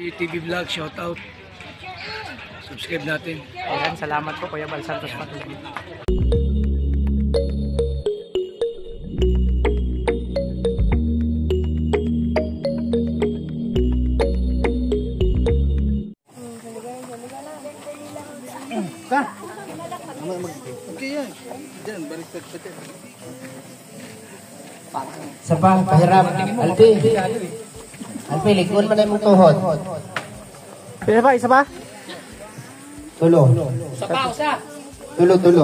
TV Vlog, shout out. Subscribe natin. Ayan, salamat po Kuya Bal Santos Patuloy. Sa pa, pahirap. Alpi. Alpi, likod man na yung tuhod. Isa pa, isa pa? Tulo. Tulo, tulo.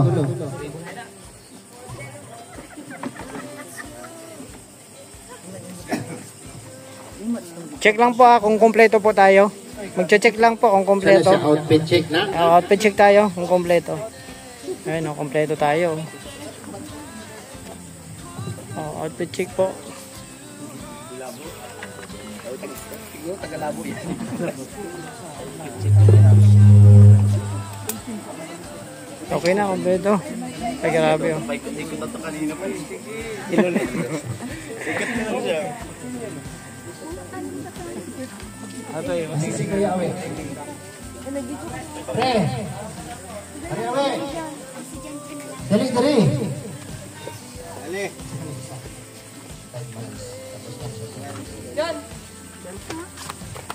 Check lang po kung kompleto po tayo. Magche-check lang po kung kompleto. Sana siya outfit check na? Outfit check tayo kung kompleto. Ayun, kompleto tayo. Outfit check po. Okay na, kompleto. Ay, grabe oh. Ato yun. Kuya Awe. Pre. Ari Awe. Dali, dali. Dali.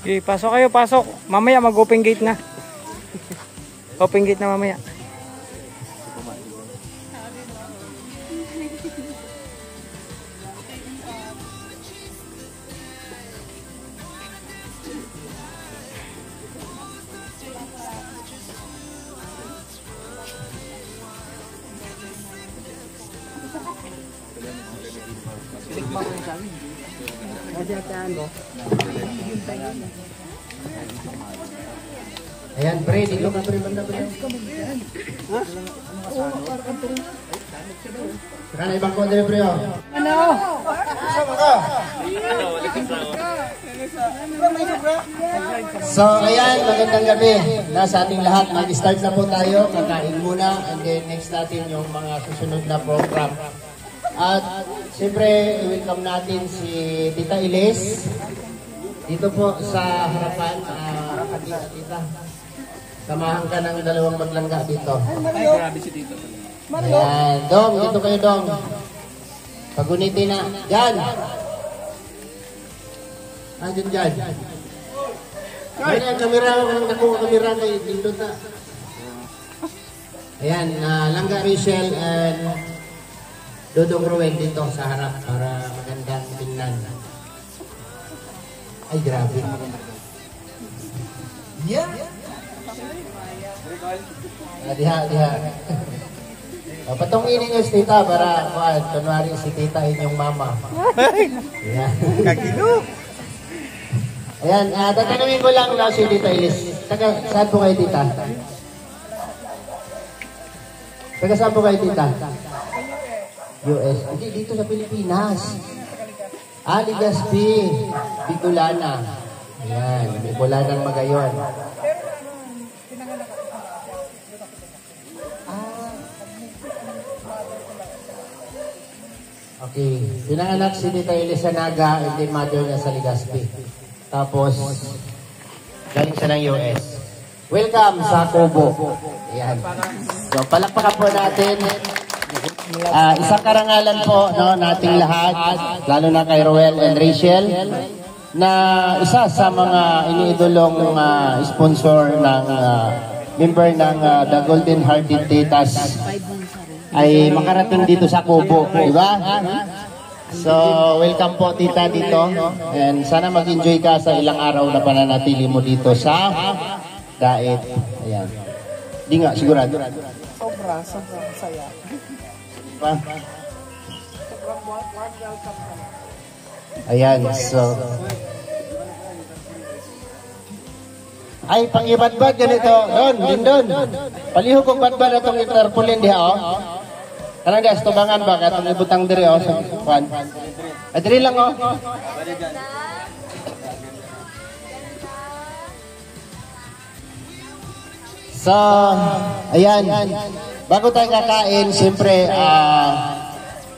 Okay, pasok kayo, pasok. Mamaya mag-open gate na. Open gate na mamaya. Ayan, pre, dito ka pre, banda pre. Saka na ibang konti pre, oh. Ano? Sama ka? So, ayan, magandang gabi. Nasa ating lahat, mag-start na po tayo. Kakain muna, and then next natin yung mga susunod na program. At siyempre, welcome natin si Tita Ilis. Dito po sa harapan, tita. Samahan ka ng dalawang maglangga dito. Ay, grabe si Tito. Ayan, Dong, dito kayo Dong. Pagunitin na. Diyan. Diyan. Ayan ang kamera, kung nakuha kamera kay Dindot na. Ayan, Langga Rachel and Dodong Ruel dito sa harap para magandang tingnan. Ay, grabe. Yeah. Diha. Patungin ninyo si tita para kunwari si tita inyong mama. Ayan. Kagilo. Ayan, tatanungin ko lang na si Tita Ilis. Saan po kayo tita? Saan po kayo tita? US. Hindi, dito sa Pilipinas. Legazpi, Bicolana. Ayan, Bicolana Magayon. Okay, pinanganak si Tita Elisa Naga and then mother niya sa Legazpi. Tapos, galing siya ng US. Welcome sa Kubo. Ayan. So, palakpakan po natin. Isang karangalan po nating lahat, lalo na kay Roel and Rachel, na isa sa mga iniidolong sponsor ng member ng The Golden Hearted Titas ay makarating dito sa Kubo, di ba? So, welcome po tita dito, and sana mag-enjoy ka sa ilang araw na pananatili mo dito sa Daet. Ayan. Di nga, sigurado. Sobrang saya. Pa? Ayan, so ay, pang-ibadbad ganito. Dindon. Palihog kong badbad atong itarpulin diha, oh. Kanang diha, tubangan ba? Katong ibutang diri, oh. Sa kwan. Diri lang, oh. So, ayan. Bago tayo kakain, siyempre,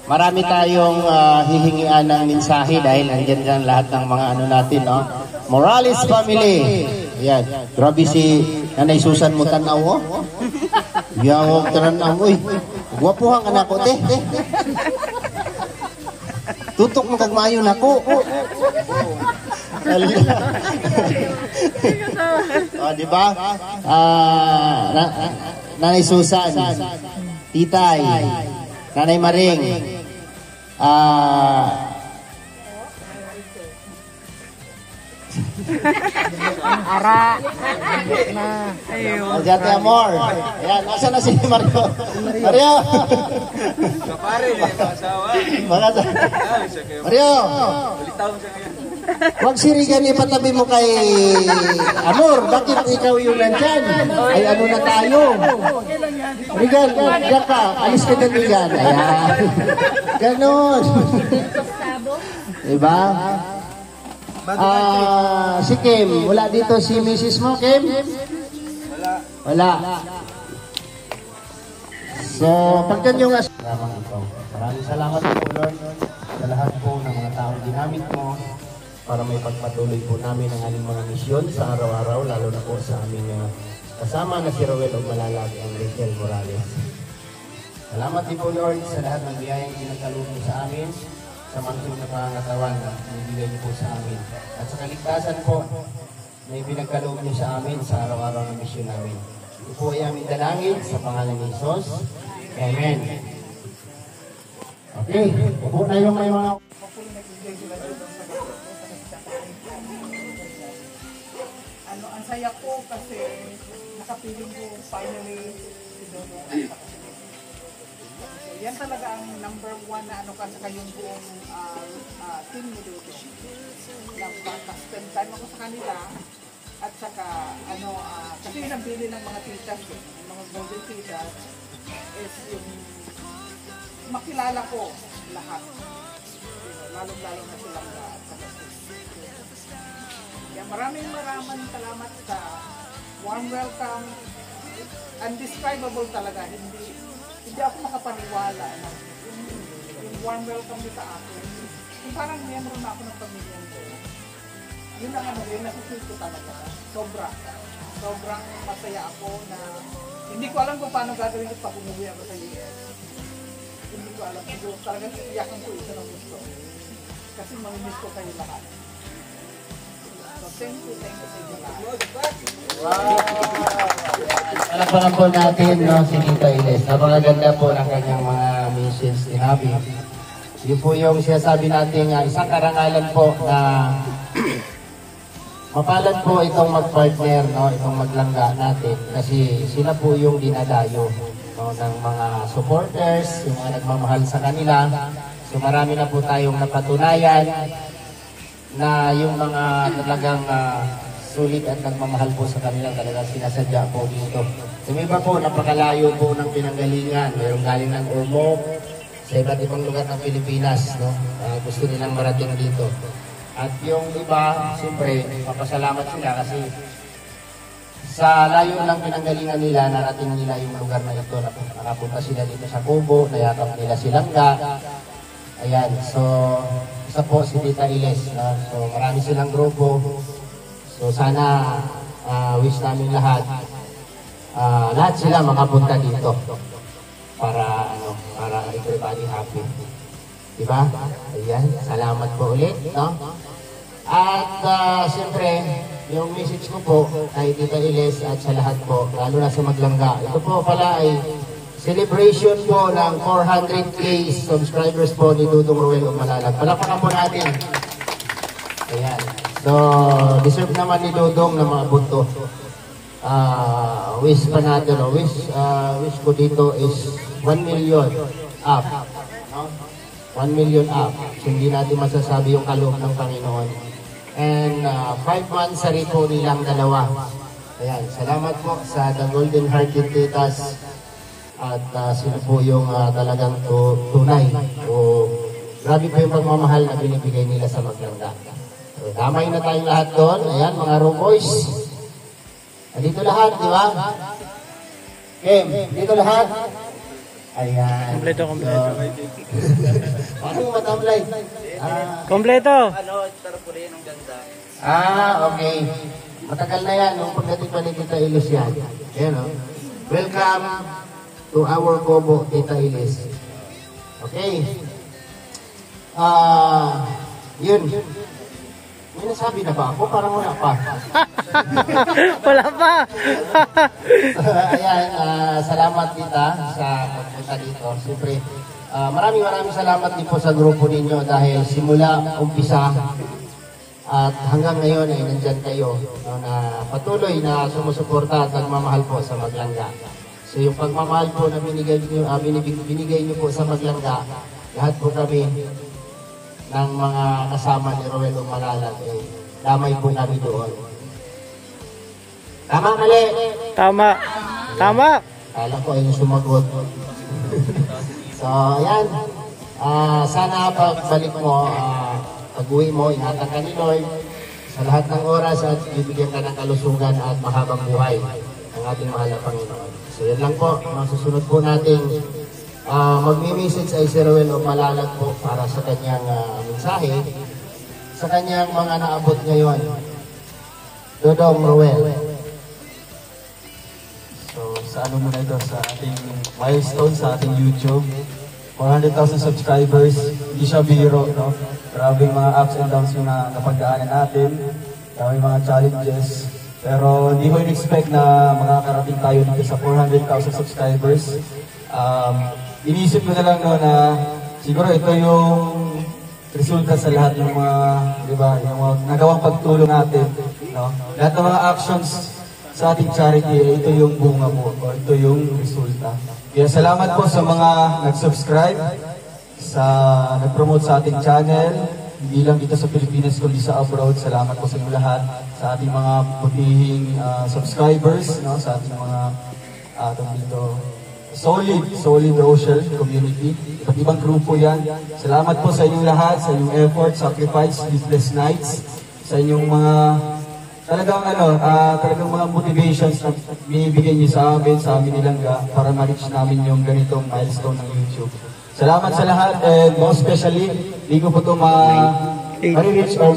marami tayong hihingian ng mensahe dahil andyan dyan lahat ng mga ano natin, no? Morales family. Ayan. Grabe si Nanay Susan mo tanaw, oh. Yawag tanaw, uy. Gwapuhang anak ko, te. Tutok mo kagmayo na ko. Oh, di ba? Nanay Susan, Titay, Nanay Maring, Ara. Na. Ayun. Jate Amor. Ayan, nasa na si Mario? Mario! Kapare na yung asawa. Mario! Ulitaw siya ngayon. Huwag si Regan ipatabi mo kay Amor. Bakit ikaw yung nandyan? Ay ano na tayo? Regan, diyan ka. Alis ka na Regan. Ayan. Ganon. Diba? Si Kim, wala dito si Mrs. mo, Kim? Wala. So, pagkan yung maraming salamat po, Lord, sa lahat po ng mga taong ginamit mo para may pagpatuloy po namin ang aming mga misyon sa araw-araw, lalo na po sa aming kasama na si Rowel o Malalag ang Rachel Morales. Salamat din po, Lord, sa lahat ng biyayang ginagkaloob mo sa amin, sa mansong na pangangatawan na binibigay niyo po sa amin. At sa kaligtasan po, na ibinagkaloob niyo sa amin sa araw-araw ng misyon namin. Ito po ay aming dalangin sa pangalan ni Jesus. Amen. Okay, upo na yung may mga... Ang saya ko kasi nakapiling ko finally si Dodo. Yan talaga ang number one na kasi yung buong team ni Dodo. Nag-spend time ako sa kanila at saka kasi yung nabili ng mga titas, mga golden titas is yung makilala ko lahat. Lalo-lalo na silang maraming salamat sa warm welcome. Undescribable talaga. Hindi ako makapaniwala na yung warm welcome nito sa akin. Yung parang member na ako ng pamilya ko. Yun ang yun nasisip ko talaga. Sobrang masaya ako na hindi ko alam kung paano gagawin ko pag umuwi ako sa US. Hindi ko alam. Siguro talaga iyakan ko ito ng gusto. Kasi mamimiss ko kayo lahat. Thank you sa inyo lahat. Wow! Palakpakan po natin, no, si Tita Ines. Napakaganda po ng kanyang mga missions ni Habi. Yun po yung sinasabi natin, isang karangalan po na mapalad po itong mag-partner, no, itong maglangga natin. Kasi sila po yung dinadayo, no, ng mga supporters, yung mga nagmamahal sa kanila. So marami na po tayong napatunayan na yung mga talagang sulit at nagmamahal po sa kanila, talagang sinasadya po dito. Yung iba po, napakalayo po ng pinanggalingan. Mayroong galing ng Ormoc, sa iba't ibang lugar ng Pilipinas. No? Gusto nilang marating dito. At yung iba, siyempre, papasalamat sila kasi sa layo ng pinanggalingan nila, narating nila yung lugar na ito. Nakapunta sila dito sa Kubo, nayakap nila Silangga. Ayan, so isa po si Tita Iles. So marami silang grupo. So sana wish namin lahat sila makapunta dito para everybody happy. Diba? Ayan, salamat po ulit, no? At siyempre, yung message ko po kay Tita Iles at sa lahat po, lalo na sa Maglangga. Ito po pala ay celebration po ng 400k subscribers po ni Dudong Rowel o Malalag. Palakpakan po natin. Ayan. So, deserve naman ni Dudong na mga bunto. Wish pa natin, wish ko dito is 1 million up. No? 1 million up. So, hindi natin masasabi yung kaloob ng Panginoon. And 5 months sa po nilang dalawa. Ayan. Salamat po sa The Golden Hearted Titas. At sila po yung talagang tunay. O grabe po yung pagmamahal na binibigay nila sa Maglangga. So, damay na tayong lahat doon. Ayan, mga room boys. Dito lahat, di ba? Kim, dito lahat. Ayan. Kompleto. Paano mo matamlay? Kompleto. Tara po rin ang ganda. Okay. Matagal na yan, nung pagdating pa ni Tita Ilis yan. Ayan, o. Welcome to our Kubo, Tita Ilis. Okay. Yun. May nasabi na ba ako? Parang wala pa. Wala pa. Ayan, salamat Tita sa pagpunta dito. Siyempre, maraming salamat din po sa grupo ninyo dahil simula, umpisa, at hanggang ngayon ay nandyan kayo, no, na patuloy na sumusuporta at nagmamahal po sa Maglangga. So yung pagmamahal po na binigay nyo po sa Maglangga, lahat po kami ng mga kasama ni Roel Umalalag, damay po kami doon. Tama, mali? Tama. Tama. Kala ko ay sumagot. So, ayan. Sana pagbalik mo, pag-uwi mo, ingatan ka ni Lord sa lahat ng oras at bibigyan ka ng kalusugan at mahabang buhay ng ating mahal na Panginoon. So, yan lang po. Masusunod po natin magmi-message ay si Roel Umalalag po para sa kanyang mensahe sa kanyang mga naabot ngayon. Dodong Roel. So, sa ano muna ito, sa ating milestone, sa ating YouTube. 400,000 subscribers, hindi siya biro, no? Grabe mga ups and downs yung napagdaanan natin. Grabe mga challenges. Pero hindi ko in-expect na makakarating tayo dito sa 400,000 subscribers. Iniisip ko na lang no, na siguro ito yung resulta sa lahat ng mga, di ba, yung mga nagawang pagtulong natin, no? Lahat ng mga actions sa ating charity, ito yung bunga mo, o ito yung resulta. Kaya salamat po sa mga nag-subscribe, sa nag-promote sa ating channel, hindi lang dito sa Pilipinas, kundi sa abroad. Salamat po sa inyo lahat, sa ating mga putihing subscribers, no? Sa ating mga dito, solid Rochelle community. Iba't ibang grupo yan. Salamat po sa inyong lahat, sa inyong effort, sacrifice, sleepless nights, sa inyong mga talagang mga motivations na binibigyan niyo sa amin Nilangga para ma-reach namin yung ganitong milestone ng YouTube. Salamat sa lahat and most especially, hindi ko po ito ma-reach or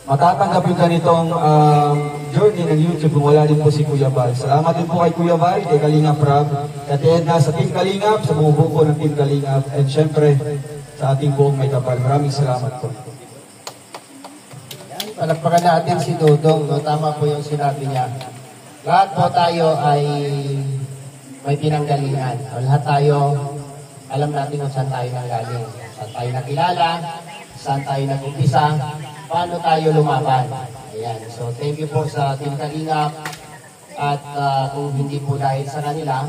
matatanggap yung ganitong journey ng YouTube kung wala din po si Kuya Val. Salamat din po kay Kuya Val, kay Kalingap Rob, kay Edna, sa Team Kalingap, sa bumubuo po ng Team Kalingap, and syempre sa ating buong may kapal. Maraming salamat po. Palagpakan natin si Dodong, no? Tama po yung sinabi niya. Lahat po tayo ay may pinanggalingan. Lahat tayo, alam natin kung saan tayo nanggaling. Saan tayo nakilala, saan tayo nag-umpisa, paano tayo lumaban. Ayan. So, thank you po sa Team Kalingap. At kung hindi po dahil sa kanila,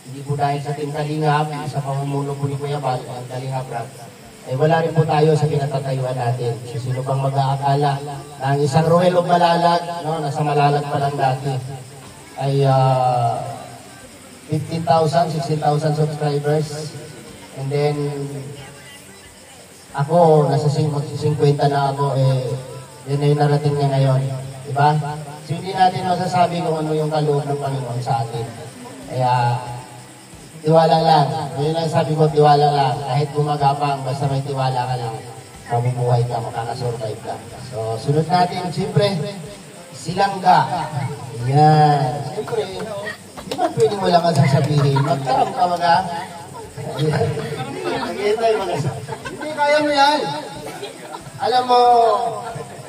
hindi po dahil sa Team Kalingap, sa pamumuno po ni Kuya Val, ang Kalingap Rob, eh wala rin po tayo sa pinatatayuan natin. So, sino bang mag-aakala na ang isang Roel Umalalag, no, nasa Malalag pa lang dati, ay 15,000, 16,000 subscribers. And then, ako, nasa 50 na ako, yun na yung narating niya ngayon. Diba? So, hindi natin masasabi kung ano yung kaloob ng Panginoon sa atin. Kaya, tiwala lang. Yun lang sabi ko, tiwala lang. Kahit gumagapang, basta may tiwala ka lang, mabubuhay ka, makakasurvive ka. So, sunod natin, siyempre, Silangga. Yan. Siyempre, di ba pwede mo lang ang sasabihin? Magkaroon ka mga... Hindi, kaya mo yan. Alam mo,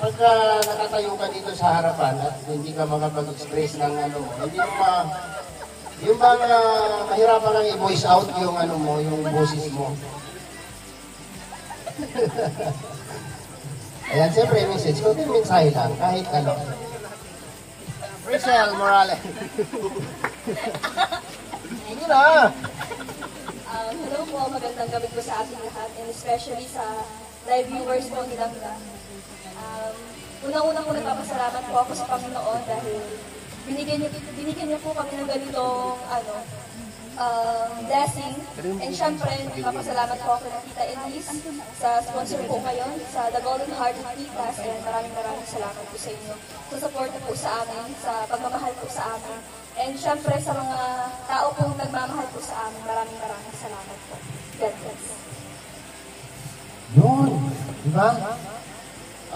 pagka nakatayo ka dito sa harapan at hindi ka makapag-express ng ano mo, hindi mo yung bang mahirapan kang i-voice out yung ano mo, yung boses mo. Ayan, siyempre, message ko, yung mensahe lang, kahit ano. Rachel Morales. Hindi na. Hello po, magandang gabi po sa ating lahat, and especially sa live viewers po ni Langga. Unang-unang po nagpapasalamat po ako sa Panginoon dahil binigyan niyo po kami ng ganitong blessing. And syempre, nagpapasalamat po ako ng Tita Elise sa sponsor po ngayon, sa The Golden Heart of Titas, and maraming salamat po sa inyo sa support po sa amin, sa pagmamahal po sa amin. And syempre, sa mga tao po nagmamahal po sa amin, maraming salamat po. God bless. Yun, di ba?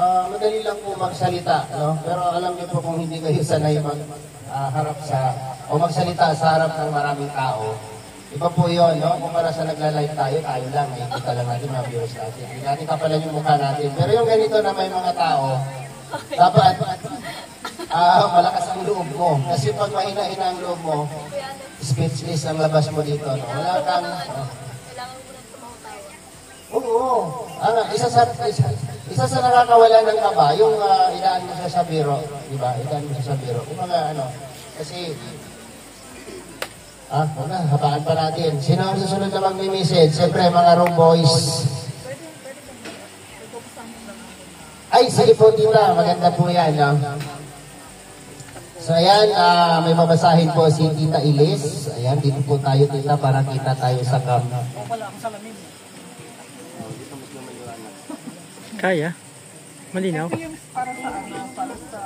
madali lang po magsalita, no? Pero alam niyo po kung hindi kayo sanay harap sa o magsalita sa harap ng maraming tao, iba po yun, no? Kumpara sa nagla-live tayo lang, kita lang natin mga viewers natin. Hindi natin kapalan yung mukha natin. Pero yung ganito na may mga tao, dapat malakas ang loob mo. Kasi pag mahina-hina ang loob mo, speechless ang labas mo dito, no? Wala kang... Oo. Isa sa nakakawala ng kaba, yung idaan mo sa biro, di ba? Idaan mo sa biro. Kung mga kasi, habaan pa natin. Sino ang susunod na mag-message? Siyempre, mga room boys. Ay, sige po, tita. Maganda po yan, no? So, ayan, may mabasahin po si Tita Ilis. Ayan, dito po tayo, tita, para kita tayo sa cam. Kaya? Malinaw? Ito yung para sa para sa...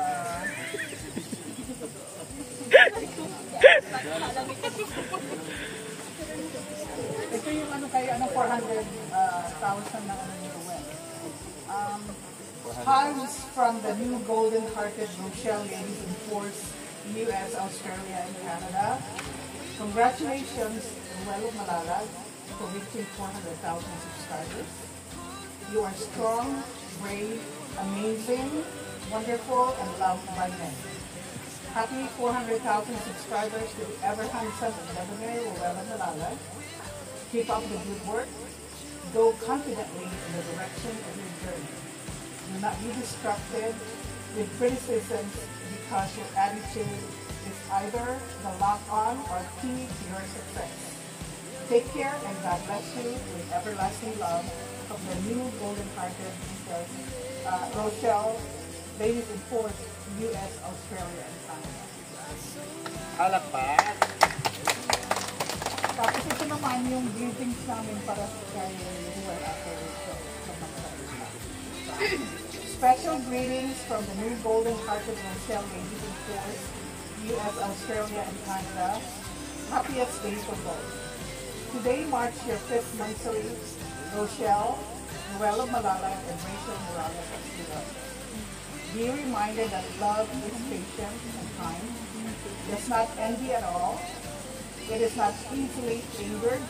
Ito yung kaya 400,000 na ni Ruel. Hugs from the new golden-hearted Rochelle ladies in force, US, Australia, and Canada. Congratulations, Ruel of Malalag, for reaching 400,000 subscribers. You are strong, brave, amazing, wonderful, and loved by many. Happy 400,000 subscribers to the ever handsome and debonair Ruel of Malalag. Keep up the good work. Go confidently in the direction of your journey. Do not be distracted with criticisms because your attitude is either the lock-on or key to your success. Take care and God bless you with everlasting love of the new golden-hearted Rochelle, ladies in force, US, Australia, and Canada. Halakpak. Tapos ito naman yung greetings namin para kay Ruel after Rochelle. Special greetings from the new golden-hearted Rochelle, ladies in force, US, Australia, and Canada. Happiest day for both. Today marks your 5th monthly. Rochelle, Ruel of Malalag, and Rachel Morales of Sila. Be reminded that love is patient and kind, does not envy at all, it is not easily angered,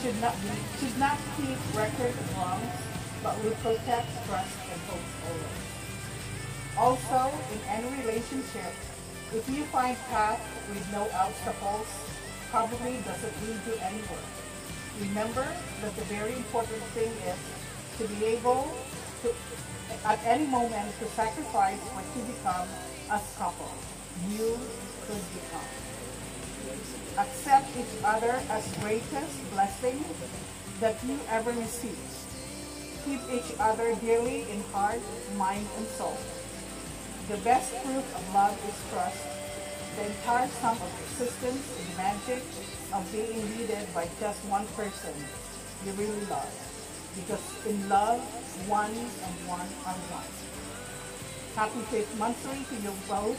should not keep record of wrongs, but will protect, trust, and hope always. Also, in any relationship, if you find path with no obstacles, probably doesn't lead you anywhere. Remember that the very important thing is to be able to, at any moment, to sacrifice what you become as couple. You could become. Accept each other as greatest blessing that you ever receive. Keep each other dearly in heart, mind, and soul. The best proof of love is trust. The entire sum of existence is magic of being needed by just one person you really love. Because in love, one and one are one. Happy 5th monthly to you both.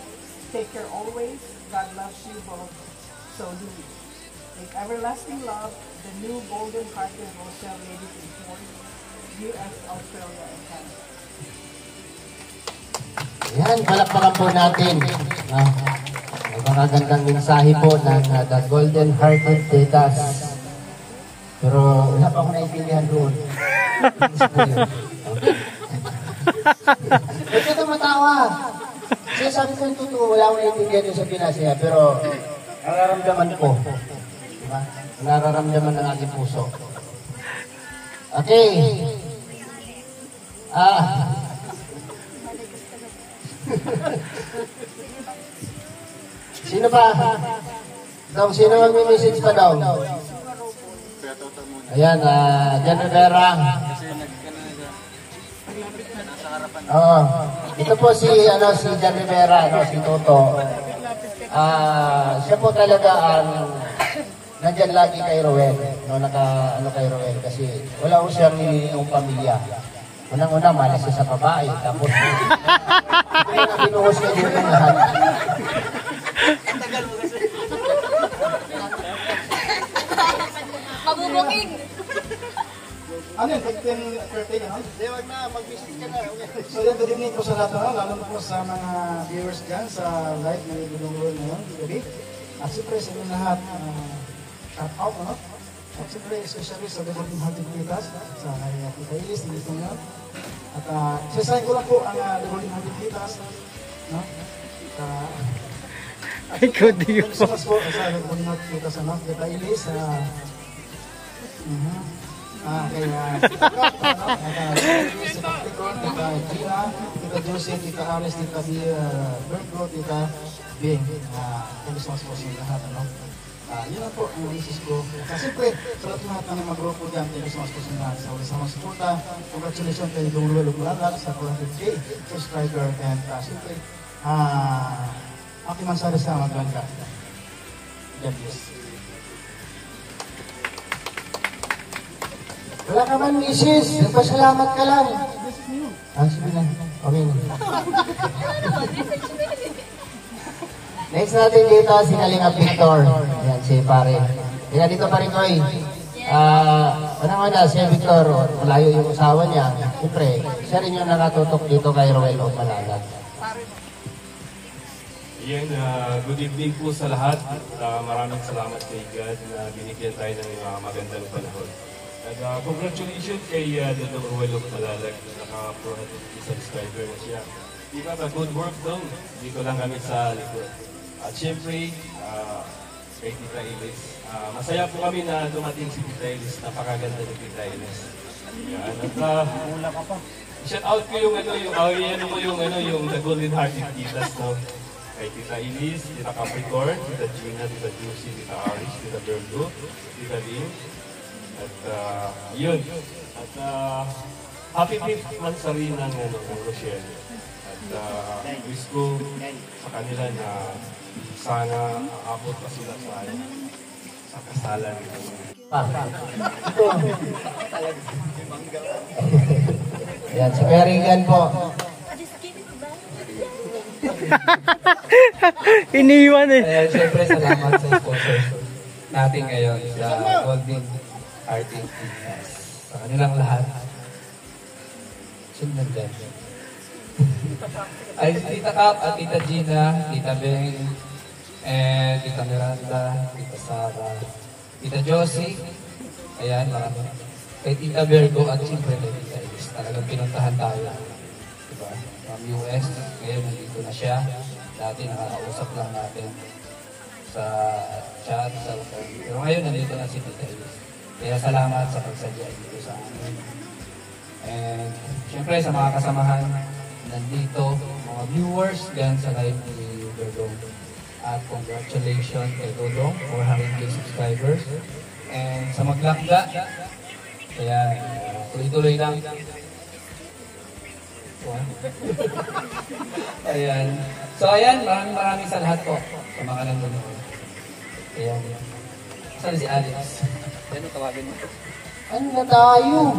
Take care always. God loves you both. So do we. With everlasting love, the new golden-hearted Rochelle ladies in force, US, Australia, and Canada. Yan, palakpakan po natin. Magandang mensahe po ng The Golden Hearted Tetas. Pero wala pa ako naiintindihan doon. Ba't ka tumatawa? Kasi sabi ko yung totoo, wala akong naiintindihan yung sa Pinas niya. Pero nararamdaman ko. Diba? Nararamdaman ng ating puso. Okay. Sino pa? Sino mag-message pa daw? Ayan, Jan Rivera. Oo. Ito po si Jan Rivera, si Toto. Siya po talaga ang nandyan lagi kay Roel. Kay Roel. Kasi wala ko siyang nililinong pamilya. Unang-una, malas siya sa babae. Tapos, binuhos niya dito ng lahat. Mabubuking! Ano yun? 15, 30, ano? Hindi, wag na. Mag-visit ka na. Okay. So yan, good evening po sa lahat, lalo na po sa mga viewers dyan sa live na ibulungan ngayon, gabi. At siyempre sa inyo lahat, shout out, no? At siyempre, especially sa Devoting Hearted Kitas, sa Tita Ilis, dito ngayon. At sasayin ko lang po ang Devoting Hearted Kitas, no? Ikaw di Mas po sa Devoting Hearted Kitas, no? Tita Ilis, kaya Tita Gina, Tita Josie, Tita Alice, Tita Virgo, Tita Bing. Kamismas po sa lahat, ano? Yun lang po ang isis ko. Siyempre, sa lahat ng mga grupo dyan, kamismas po sa lahat. Sa ulit sa mga suporta, congratulations kay Dong Ruel Umalalak sa 400K subscriber. And siyempre, Aki Mansara sa Maglangga. God bless. Wala ka man, misis. Nagpasalamat ka lang. Sige na. Okay na. Next natin dito, si Kalingap Victor. Ayan, si pare. Kaya dito pa rin ko eh. Unang-una, si Victor, malayo yung usawa niya. Siyempre, siya rin yung nakatutok dito kay Roel o Malalag. Yan, good evening po sa lahat. Maraming salamat kay God na binigyan tayo ng magandang panahon. Congratulations kay Dr. Ruel of Malalag, naka-450 subscriber na siya. Diba ba, good work daw. Dito lang kami sa likod. At syempre, kay Tita Ilis. Masaya po kami na dumating si Tita Ilis. Napakaganda ni Tita Ilis. Yan, at shout out ko yung yung The Golden Hearted Kitas, no? Kay Tita Ilis, Tita Capricorn, Tita Gina, Tita Juicy, Tita Aris, Tita Virgo, Tita Lim. At yun. At happy 5th anniversary ng Rochelle. At wish ko sa kanila na sana aabot pa sila sa kasalan. Ayan, si Merigan po. Iniwan eh. Siyempre, salamat sa sponsors natin ngayon sa Golden Hearted Kitas. Sa kanilang lahat. Sundan dyan. Ay, Tita Cap at Tita Gina, Tita Beng, and Tita Miranda, Tita Sara, Tita Josie, ayan, marami. Kay Tita Virgo at siyempre kay Tita Ilis. Talagang pinuntahan tayo. Diba? From US, ngayon nandito na siya. Dati nakakausap lang natin sa chat, sa phone. Pero ngayon nandito na si Tita Ilis. Kaya salamat sa pagsadya dito sa amin. And siyempre sa mga kasamahan nandito, mga viewers dyan sa live ni Dodong. At congratulations kay Dodong, 400K subscribers. And sa Maglangga, kaya tuloy-tuloy lang. Ayan. So ayan, maraming sa lahat po sa mga nanonood. Ayan. Saan si Alex? Ano tawagin mo? Ano na tayo?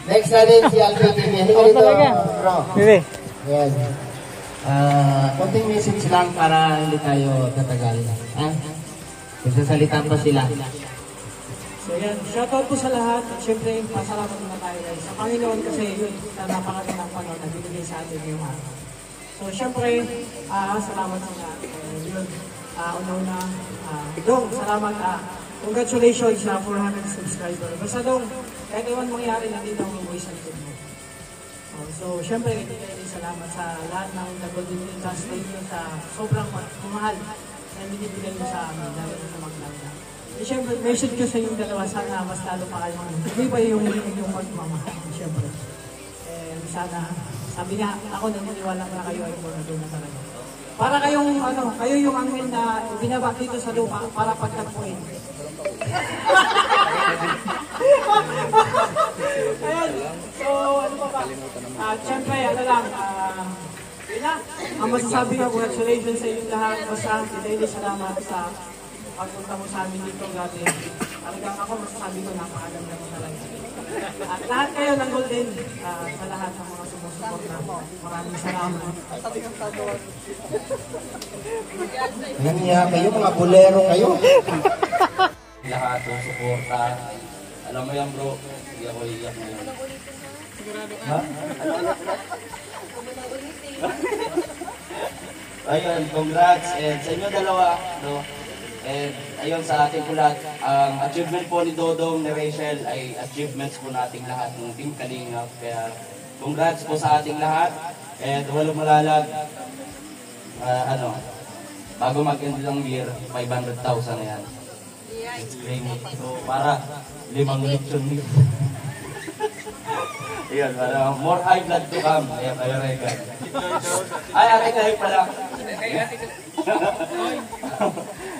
Next natin si Alvin TV. Halika dito, bro. Sige. Ayan. Konting message lang para hindi tayo tatagal. Magsasalita pa sila. So yan, shoutout po sa lahat. At syempre, pasalamat muna tayo guys. Sa Panginoon kasi na napakagandang panahon na binigay sa atin ngayong araw. So syempre, salamat sa lahat. Yun, una-una, Dong, salamat. Congratulations sa 400 subscriber. Basta Dong, kahit iwan mangyari, nandito ang voice sa likod mo. So syempre, salamat sa lahat ng Golden Kitas sa sobrang mahal na binibigay mo sa amin, lalo na sa Maglangga. Siyempre, message ko sa inyong dalawa, sana mas lalo pa kayo. Hindi ba yung magmamahal? Siyempre. Sana, sabi nga, ako naniniwala na kayo ay doon na talaga. Para kayong, kayo yung angel na binaba dito sa lupa para pagtagpuin. Ayan. So, ano pa ba? Siyempre, yun na. Ang masasabi ko, congratulations sa inyong lahat. Basta, hindi salamat sa pagpunta mo sa amin dito, grabe. Talagang ako masasabi ko, napakaganda mo talaga. At lahat kayo ng Golden, sa lahat ng mga sumusuport na maraming salamat. Nangiya kayo, mga bulero kayo. Lahat ng suporta. Alam mo yan bro, hindi ako iyak ngayon. Ha? Ayun, congrats. And sa inyo dalawa, no? And ayun sa ating pulat, ang achievement po ni Dodong, ni Rachel ay achievements po nating lahat ng Team Kalingap. Kaya congrats po sa ating lahat. And walang malalag, bago mag-end ng year, 500,000 na yan. It's great. So para 5 lechon meat. Ayun, more high blood to come. Ayan, kayo regan. Ay, ate kayo pala.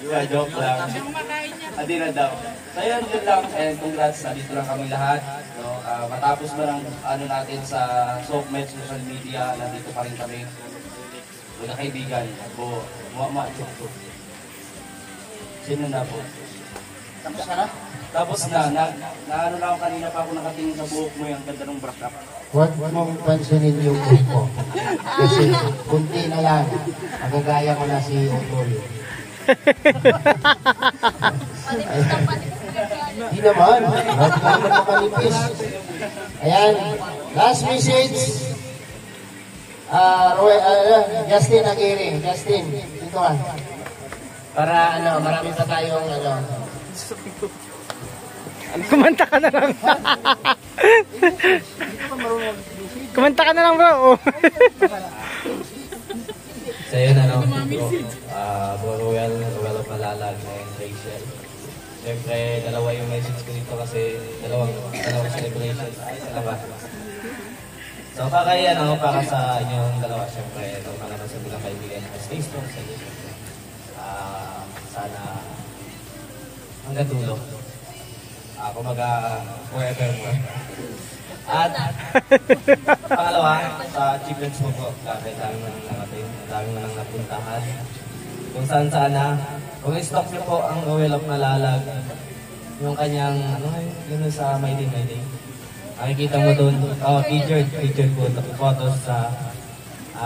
Yeah, joke lang. Hindi na daw. So yun lang, and congrats, dito lang kami lahat. So, matapos mo lang natin sa SOCMED social media, nandito pa rin kami. Mga kaibigan, po, chuk-chuk. Sino na po? Tapos ka na? Tapos na lang ako kanina pa ako nakatingin sa buhok mo, yung ganda ng brakap. Huwag mong pansinin yung buhok ko. Kasi kunti na lang, magagaya ko na si Utol. Hindi naman, huwag ka naman makalipis. Ayan, last message. Justin Aguirre. Justin, dito ka. Para marami pa tayong Kumanta ka na lang. Kumanta ka na lang, bro. So yun, Royal of Malalag and Rachel. Siyempre, dalawa yung message ko dito kasi dalawang celebration. Ay, salamat. So, para sa inyong dalawa, siyempre, itong mga nasa bilang kaibigan na stay strong sa inyo. Sana hanggang dulo. Ako forevermore. At pangalawa, sa achievements mo po, kahit dami mo nang nakating, dami mo nang napuntahan. Kung saan sana, kung i-stock niyo po ang Royal of Malalag, yung kanyang, yun sa My Day. Makikita mo doon, featured po, photos sa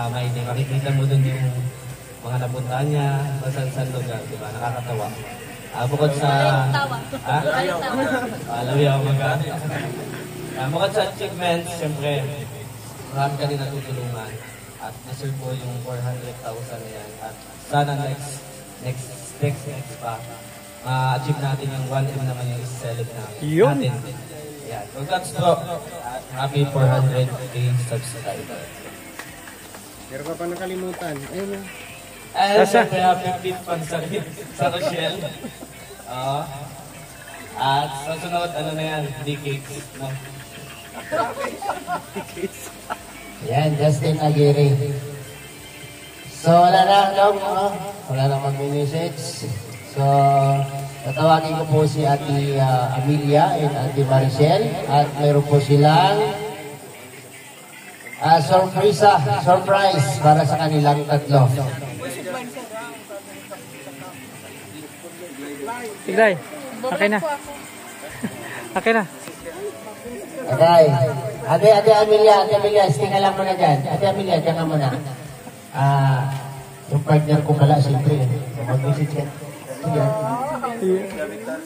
My Day. Makikita mo doon yung mga napuntahan niya, kung saan lugar, diba? Nakakatawa. Bukod sa... Lawiyaw maga. Bukod sa achievements, siyempre, marami ka din natutulungan. At naserve po yung 400,000 na yan. At sana next pa, ma-achieve natin yung 1M naman yung is-select natin. Yan. Congrats bro. At happy 400k subscriber. Pero pa nakalimutan. Ayun na. And siyempre, happy 5th sa Rochelle. At sa sunod, na yan, decades. No? Yan, Justin Aguirre. So, wala na mag-message. So, tatawagin ko po si Ate Amelia and Ate Maricel. At mayroon po silang surprise para sa kanilang tatlo. Tigray, okay na. Okay na. Okay. Ate Amelia, stay ka lang muna dyan. Ate Amelia, dyan ka muna. Yung partner ko pala, siyempre. Mag-visit ka.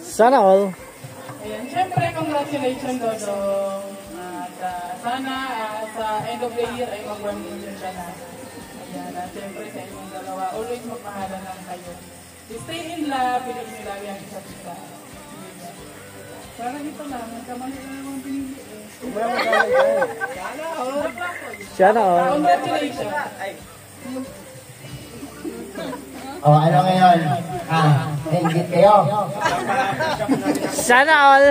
Sana all. Ayan, siyempre, congratulations, Dodong. At sana sa end of the year ay mag-1 million ka na. Ayan, at siyempre sa inyong dalawa, always magpahalan lang kayo. Stay in love, piling nyo lagi ang isa't isa. Parang ito lang, nagkamali na naman pinili. Sana all. Congratulations. Ano ngayon? Hingit kayo. Sana all.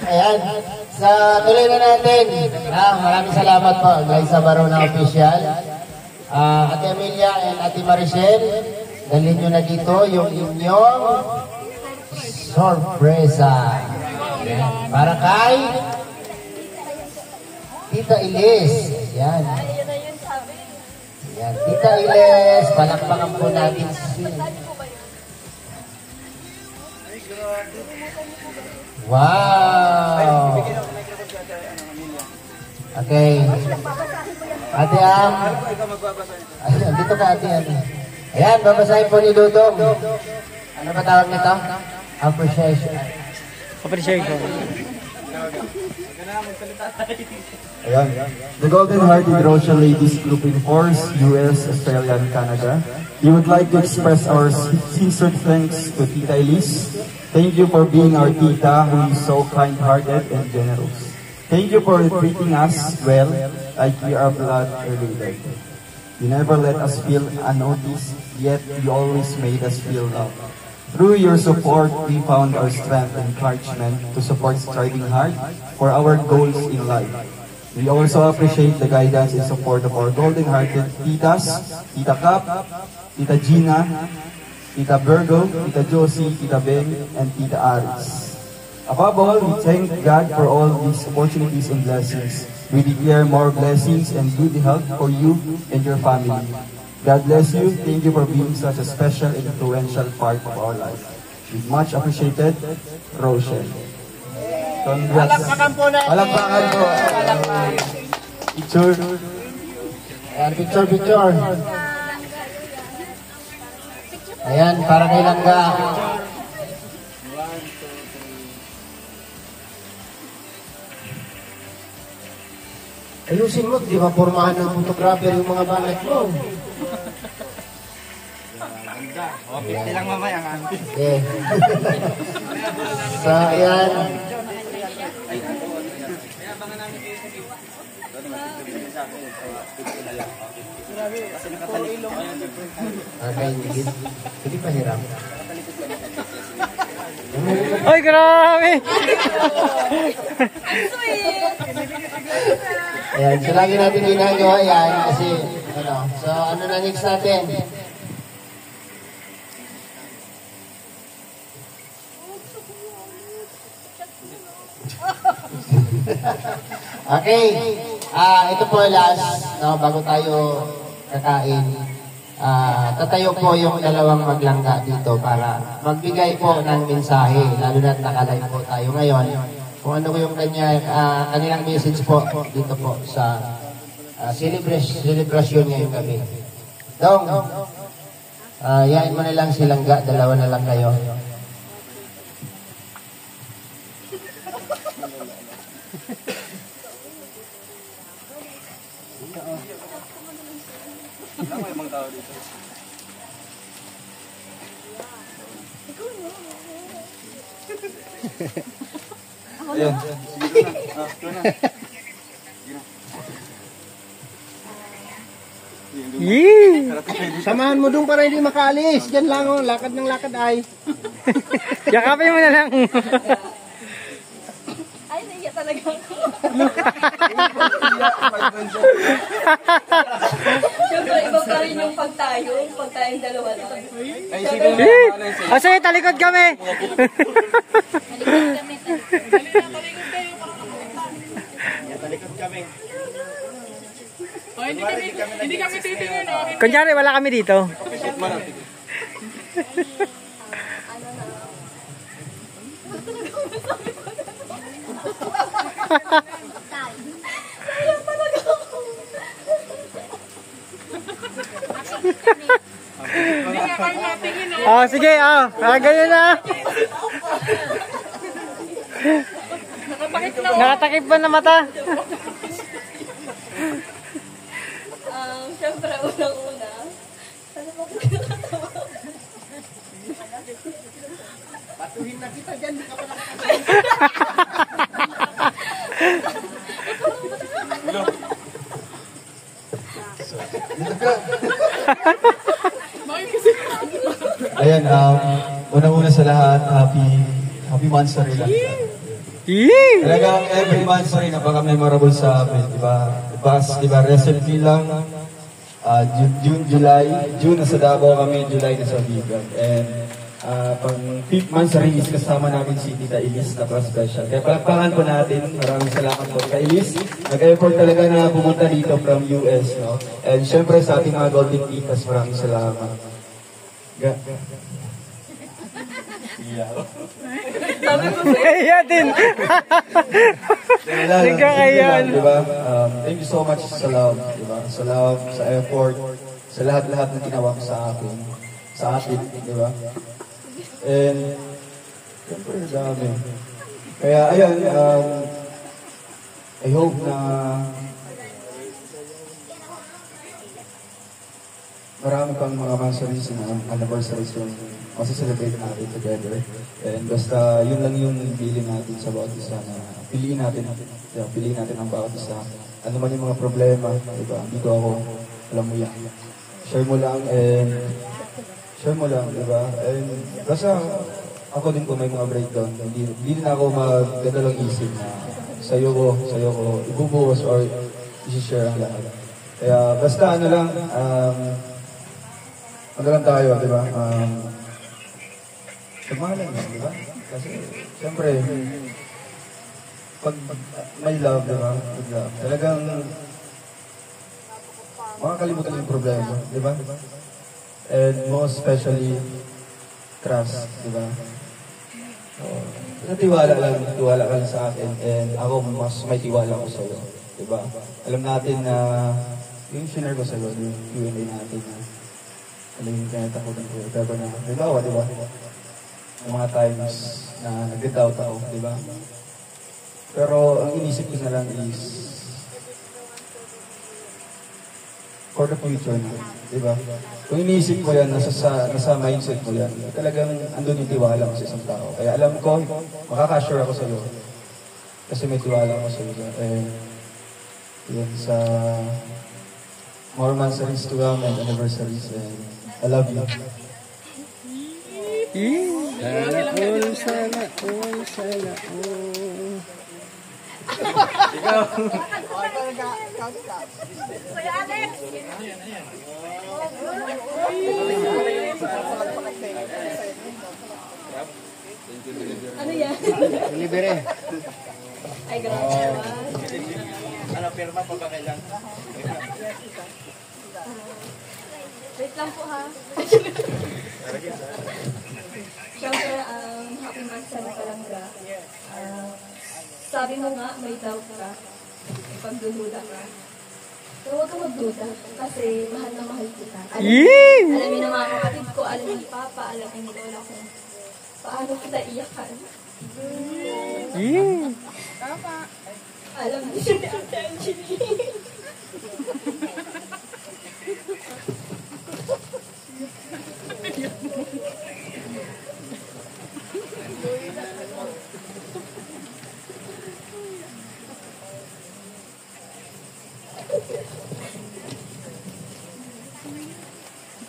Ayan. Tuloy na natin. Maraming salamat po. Glyza Barona Official. Ate Amelia and Ate Maricel, dalhin nyo na dito yung inyong sorpresa. Para kay Tita Ilis. Yan. Yan. Tita Ilis, palakpakan po natin siya. Wow! Okay. Ate dito ka ate. Ayan, babasahin po ni Dudong. Ano ba tawag nito? Appreciation. Appreciation. Ayan. The Golden Hearted Rochelle Ladies Group in Force, US, Australia, and Canada. We would like to express our sincere thanks to Tita Elise. Thank you for being our tita who is so kind-hearted and generous. Thank you for treating us well like we are blood related. You never let us feel unnoticed, yet you always made us feel loved. Through your support, we found our strength and encouragement to support striving hard for our goals in life. We also appreciate the guidance and support of our golden-hearted titas, Tita Cap, Tita Gina, Tita Virgo, Tita Josie, Tita Ben, and Tita Aris. Above all, we thank God for all these opportunities and blessings. We declare more blessings and good health for you and your family. God bless you. Thank you for being such a special and influential part of our life. With much appreciated, Rochelle. Congrats. Palakpakan po natin. Palakpakan po. Picture. Ayan, picture. Ayan, para kay Langga. Ayusin mo, di ba pormahan ng photographer yung mga banat mo? O, 50 lang mamaya nga. Okay. So, ayan. Okay, hindi pa hirap. Ay, grabe! Ayan, so lagi natin ginagawa yan kasi, so ano na next natin? Okay, ito po last, bago tayo kakain. Tatayo po yung dalawang maglangga dito para magbigay po ng mensahe, lalo na nakalive po tayo ngayon. Kung ano yung kanilang message po dito po sa celebration ngayong gabi. Dong, yain mo na lang si Langga, dalawa na lang kayo. Ayan. Yee! Samahan mo doon para hindi makaalis. Diyan lang oh, lakad ng lakad ay. Yakapin mo na lang. Ay, naiya talaga ako. Siyempre, iba pa rin yung pag tayong dalawa lang. O sige, talikod kami. Talikod kami. Oh, hindi kami titingin. Oh. Kunyari, wala kami dito. Hindi nga kayo natingin. Oh, sige, ganyan na. Nakatakip na. Nakatakip ba na mata? Siyempre, unang-una. Ano ba kung nakatawa? Patuhin na kita dyan, di ka pa Ayan, unang-una sa lahat, happy Monthsary lang. Yee! Talagang every Monthsary napaka-memorable sa amin, di ba? Diba, recently lang, June nasa Davao kami, July nasa Bigan. And pang 5th Monthsary is kasama namin si Tita Elise, napaka-special. Kaya palakpakan po natin, maraming salamat po Tita Elise. Nag-effort talaga na pumunta dito from US, no? And syempre sa ating mga Golden Titas, maraming salamat. Kaya din. Nagkakayan. Diba? Thank you so much sa love, diba? Sa love, sa effort, sa lahat-lahat na ginawa sa atin, diba? And, siyempre, dami. Kaya, ayan, I hope na marami pang mga anniversaries na anniversaries yung celebrate natin together. And basta yun lang yung pili natin sa bawat isa na piliin natin ang bawat isa. Ano man yung mga problema, diba? Dito ako, alam mo yan. Share mo lang, diba? And basta ako din kung may mga breakdown, hindi din ako magdadalang isip na sa'yo ko, ibubuhos or isi-share ang lahat. Kaya basta ano lang tayo, di ba? Pagmahalan lang, di ba? Kasi, siyempre, pag may love, di ba? Talagang makakalimutan yung problema, di ba? And most especially, trust, di ba? Tiwala ka lang sa akin, and ako mas may tiwala ko sa'yo, di ba? Alam natin na yung share ko sa'yo, yung Q&A natin na ano yung kinatakutan ko, pero na, halimbawa, di ba? Yung mga times na nag-doubt ako, di ba? Pero ang inisip ko na lang is for the future na, di ba? Kung inisip mo yan, nasa mindset mo yan, talagang andun yung tiwala mo sa isang tao. Kaya alam ko, makaka-assure ako sa'yo. Kasi may tiwala ako sa'yo. Yun sa more anniversaries to come and anniversaries. And I love you. Sana all. Ikaw. Kuya Alex! Ano yan? Libre. Ay, grabe. Ano, pirma pa ba kailan? Wait lang po ha. Siyempre, happy birthday na Kalangga. Sabi mo nga, may doubt ka. May pagdududa ka. Pero huwag ka magduda kasi mahal na mahal kita. Alam niyo na mga kapatid ko, alam ni Papa, alam ni Lola ko. Paano kita iyakan? Tama. Alam niyo siya ni Ate Angeline.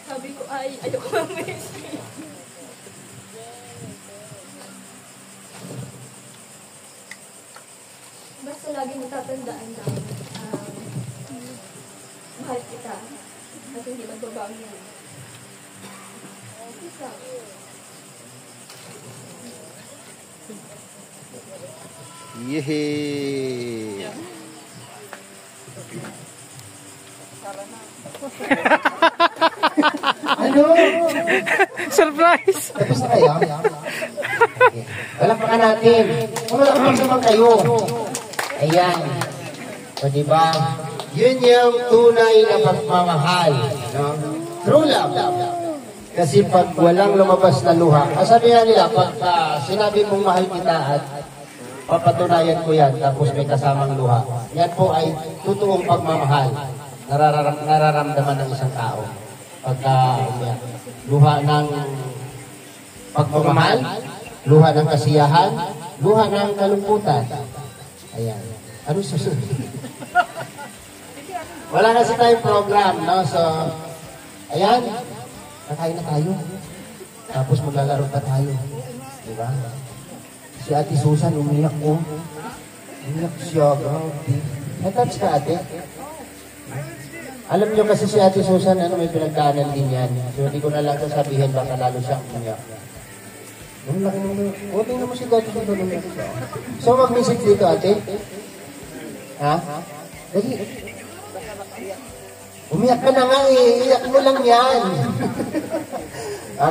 Sabi ko ay, ayoko lang message. Basta lagi mo tatandaan na mahal kita at hindi magbabago yan. Isa. Yehey! Ano? Surprise! Tapos na kayo? Palakpakan natin. Malakpak naman kayo. Ayan. O diba? Yun yung tunay na pagmamahal. No? True love. Kasi pag walang lumabas na luha, sabihan nila, pag sinabi mong mahal kita at papatunayan ko yan, tapos may kasamang luha, yan po ay totoong pagmamahal. Nararamdaman ng isang tao. Pagka luha ng pagmamahal, luha ng kasiyahan, luha ng kalungkutan. Ayan. Ano susunod? Wala na si tayong program, no? So, ayan. Kakain na tayo. Tapos maglalaro pa tayo. Diba? Si Ate Susan, umiyak ko. Umiyak siya, grabe. Natouch ka, ate? Alam niyo kasi si Ate Susan, may pinagdaanan din yan. So, hindi ko na lang sasabihin, baka lalo siyang umiyak. Ang laki naman. O, tingnan mo si Ate Susan. So, mag-message dito, ate? Ha? Dali. Umiyak ka na nga eh. Iyak mo lang yan.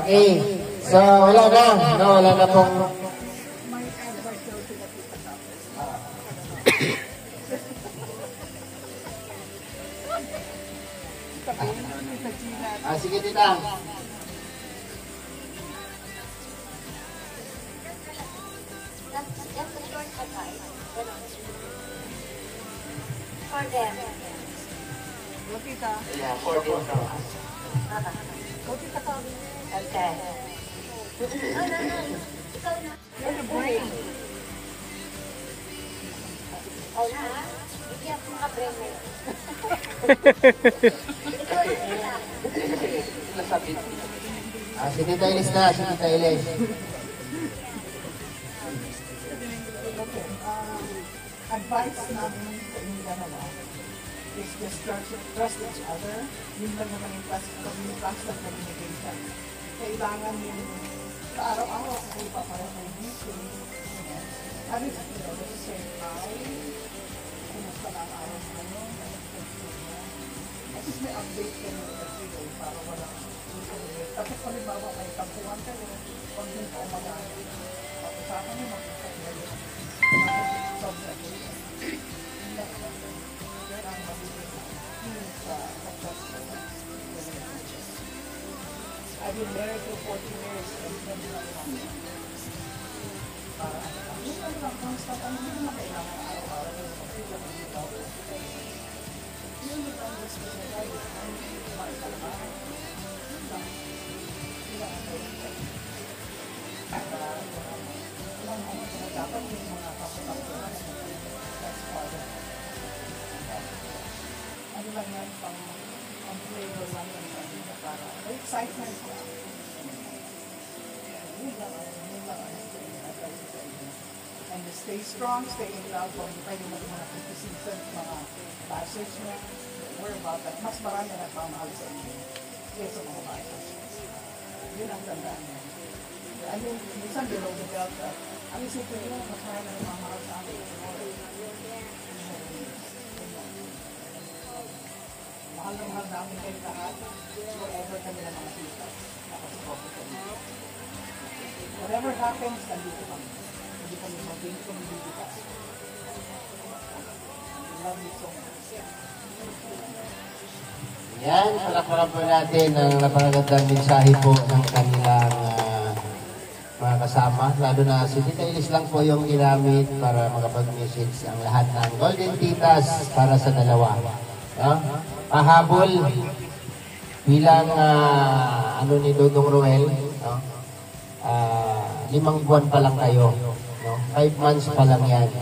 Okay. So, wala na. No, wala na pong... sige, tita. for them. Go, tita. Yeah, 14 from us. Go, tita ko. Okay. No. Ikaw na. You're the brain. Oh, na? Hindi ako makabrain na yun. Si Tita Elis na, si Tita Elis. Advice namin sa inyong dalawa is just trust each other. Yun lang naman yung trust ng communication. Kailangan yung sa araw-araw kung papareho ng meeting. At least, let's say hi. Kumusta na ang araw ngayon? At least may update ka na every day para wala tapos halimbawa may tampuhan kayo, pag hindi ka umagana. Pag-usapan nyo, mag-usap ngayon. I've been married for 14 years and never had one. Yun lang lang, constant, ano yun na kailangan araw-araw yung pag-ibig ng ikaw. Yun yung ang gusto niya tayo, ang maikalaman. Yun lang. Yun lang ang gawin. Dapat yung mga kapatid that's part of ano lang yan, pang flavor lang yan sa atin na para may excitement lang. Yun lang ang and stay strong, stay in love. Kung pwede mo mga criticism, mga passage niya, worry about that. Mas marami nagmamahal sa inyo kaysa mga passage. Yun ang tandaan niya. I mean, minsan below the belt, ang isipin nyo, mas marami nagmamahal sa akin. Mahal na mahal namin kayo lahat. Whatever kami na mga kita. Nakasapopos kami. Whatever happens, nandito kami. Hindi kami mag-gain kung hindi kita. We love you so much. Yan, palakpakan po natin ang napakagandang mensahe po ng kanilang mga kasama. Lalo na si Tita Elis lang po yung ginamit para makapag-message ang lahat ng Golden Titas para sa dalawa. No? Pahabol bilang ano ni Dodong Roel, no? 5 buwan pa lang kayo, no? 5 months pa lang yan.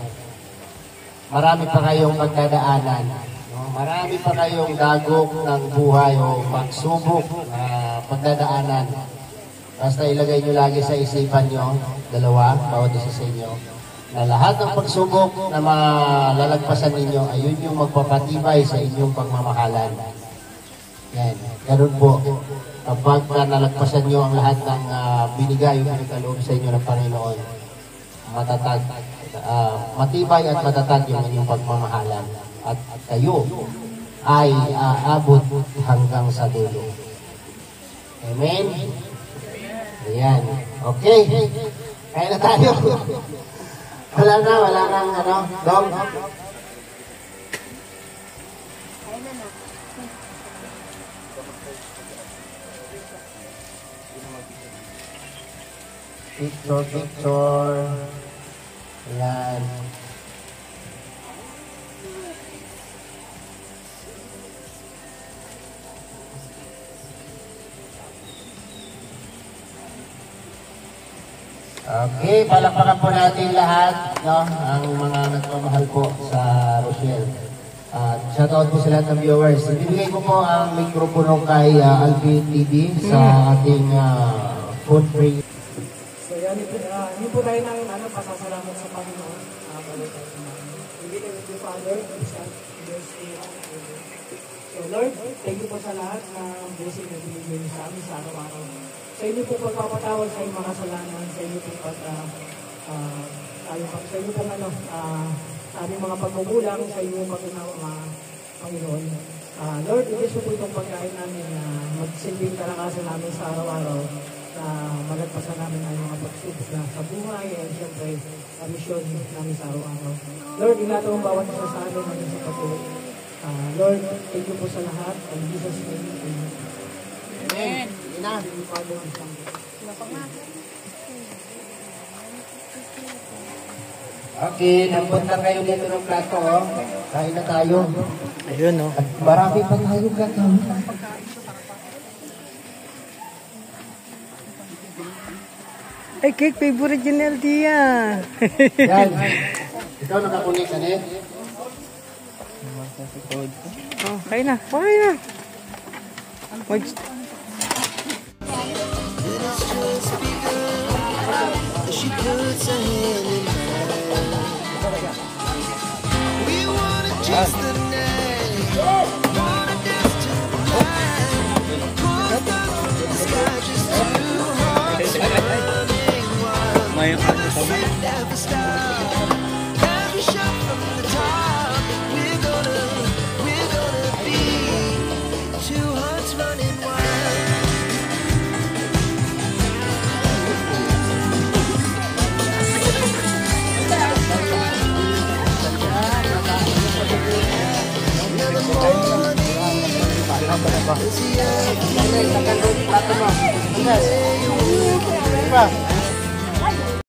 Marami pa kayong magdadaanan, no? Marami pa kayong dagok ng buhay o pagsubok na pagdadaanan. Basta ilagay nyo lagi sa isipan nyo, dalawa, bawat isa sa inyo, na lahat ng pagsubok na malalagpasan ninyo, ayun yung magpapatibay sa inyong pagmamahalan. Yan, ganun po. Kapag nalagpasan nyo ang lahat ng binigay o pinagkaloob sa inyo ng Panginoon, matatag, matibay at matatag yung inyong pagmamahalan. At kayo ay aabot hanggang sa dulo. Amen? Ayan. Okay. Kaya na tayo. Wala nang ano, Dom. Picture. Ayan. Okay, palakpakan po natin lahat, no, ang mga nagmamahal po sa Rochelle. Shoutout po sa lahat ng viewers. Ibibigay ko po ang mikropono kay Alvin TV sa ating phone free. So yan, hindi po tayo ng pasasalamat sa Panginoon. Hindi na yung Father, Son, and Spirit. So Lord, thank you po sa lahat ng blessing na binigay sa amin sa araw-araw. Sa inyo po pagpapatawad sa inyong mga kasalanan, sa inyo po sa inyo pong aming mga pagmugulang, sa inyong pag-unawa, Panginoon. Lord, i-bless po itong pagkain namin na magsilbing kalakasan namin sa araw-araw, na malagpasan namin ang mga pagsubok na sa buhay, at siyempre, ang misyon namin sa araw-araw. Lord, ingatan ang bawat isa sa amin namin sa patuloy. Lord, thank you po sa lahat. In Jesus' name, amen. Amen. Ina. Okay, nampun lang kayo dito ng plato, oh. Kain na tayo. Ayun, no. At marami pa tayong gagawin. Ay, cake favorite yun, LT yan. Yan. Ikaw nakakunik ka eh. Oh, kain na. Kain na. She puts her hand in mine. We wanna just the night. Wanna dance to the light. Pull stars from the sky, just two hearts running wild. We never stop. Every shot from the top. We're gonna be two hearts running wild. Diba?